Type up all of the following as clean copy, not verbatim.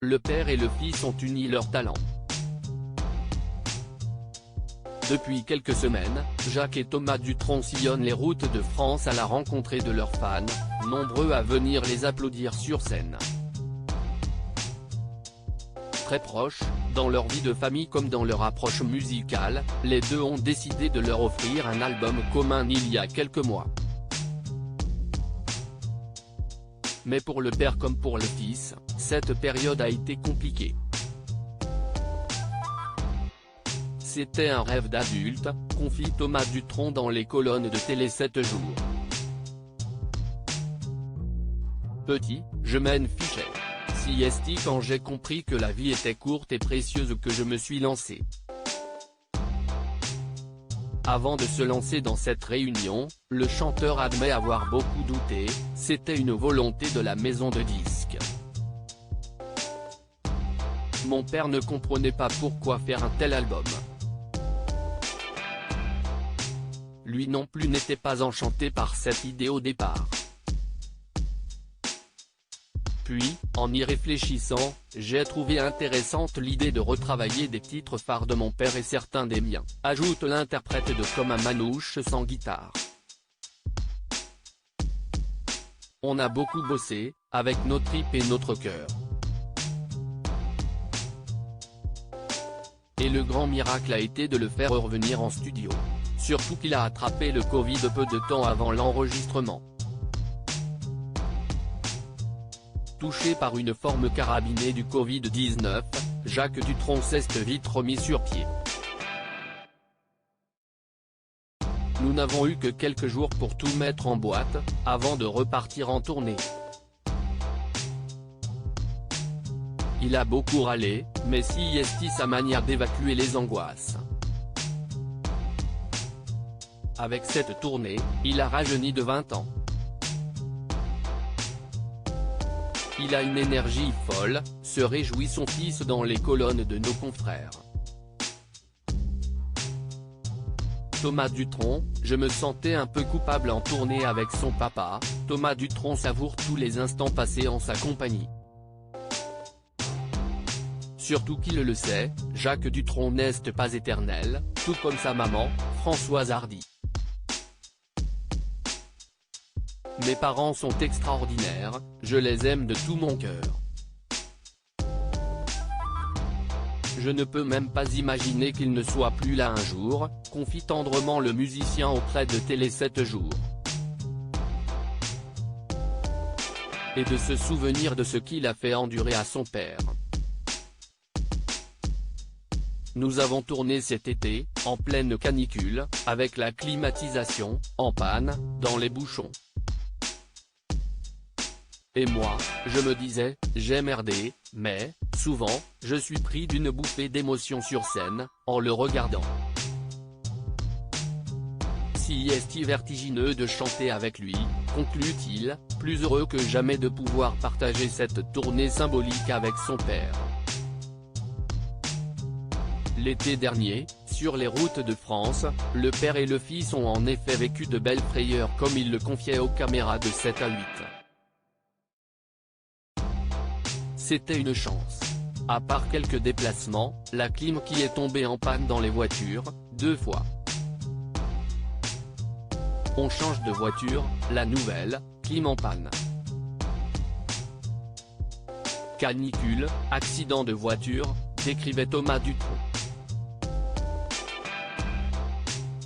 le père et le fils ont uni leurs talents. Depuis quelques semaines, Jacques et Thomas Dutronc sillonnent les routes de France à la rencontre de leurs fans, nombreux à venir les applaudir sur scène. Très proches, dans leur vie de famille comme dans leur approche musicale, les deux ont décidé de leur offrir un album commun il y a quelques mois. Mais pour le père comme pour le fils, cette période a été compliquée. C'était un rêve d'adulte, confie Thomas Dutronc dans les colonnes de Télé 7 jours. Petit, je m'en fichais. Si est-il quand j'ai compris que la vie était courte et précieuse que je me suis lancé. Avant de se lancer dans cette réunion, le chanteur admet avoir beaucoup douté, c'était une volonté de la maison de disques. Mon père ne comprenait pas pourquoi faire un tel album. Lui non plus n'était pas enchanté par cette idée au départ. Puis, en y réfléchissant, j'ai trouvé intéressante l'idée de retravailler des titres phares de mon père et certains des miens, ajoute l'interprète de Comme un manouche sans guitare. On a beaucoup bossé, avec nos tripes et notre cœur. Et le grand miracle a été de le faire revenir en studio. Surtout qu'il a attrapé le Covid peu de temps avant l'enregistrement. Touché par une forme carabinée du Covid-19, Jacques Dutronc s'est vite remis sur pied. Nous n'avons eu que quelques jours pour tout mettre en boîte, avant de repartir en tournée. Il a beaucoup râlé, mais si est sa manière d'évacuer les angoisses. Avec cette tournée, il a rajeuni de 20 ans. Il a une énergie folle, se réjouit son fils dans les colonnes de nos confrères. Thomas Dutronc, je me sentais un peu coupable en tournée avec son papa. Thomas Dutronc savoure tous les instants passés en sa compagnie. Surtout qu'il le sait, Jacques Dutronc n'est pas éternel, tout comme sa maman, Françoise Hardy. Mes parents sont extraordinaires, je les aime de tout mon cœur. Je ne peux même pas imaginer qu'ils ne soient plus là un jour, confie tendrement le musicien auprès de Télé 7 jours. Et de se souvenir de ce qu'il a fait endurer à son père. Nous avons tourné cet été, en pleine canicule, avec la climatisation, en panne, dans les bouchons. Et moi, je me disais, j'ai merdé, mais, souvent, je suis pris d'une bouffée d'émotion sur scène, en le regardant. Si est vertigineux de chanter avec lui, conclut-il, plus heureux que jamais de pouvoir partager cette tournée symbolique avec son père. L'été dernier, sur les routes de France, le père et le fils ont en effet vécu de belles frayeurs comme il le confiait aux caméras de 7 à 8. C'était une chance. À part quelques déplacements, la clim qui est tombée en panne dans les voitures, 2 fois. On change de voiture, la nouvelle, clim en panne. Canicule, accident de voiture, décrivait Thomas Dutronc.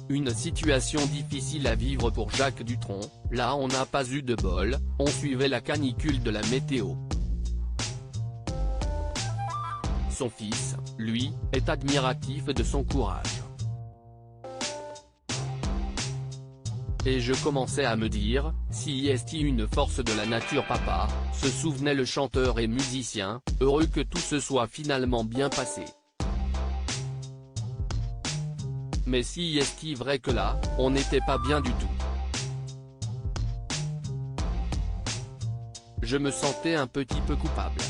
Une situation difficile à vivre pour Jacques Dutronc, là on n'a pas eu de bol, on suivait la canicule de la météo. Son fils, lui, est admiratif de son courage. Et je commençais à me dire, si est une force de la nature papa, se souvenait le chanteur et musicien, heureux que tout se soit finalement bien passé. Mais si est vrai que là, on n'était pas bien du tout. Je me sentais un petit peu coupable.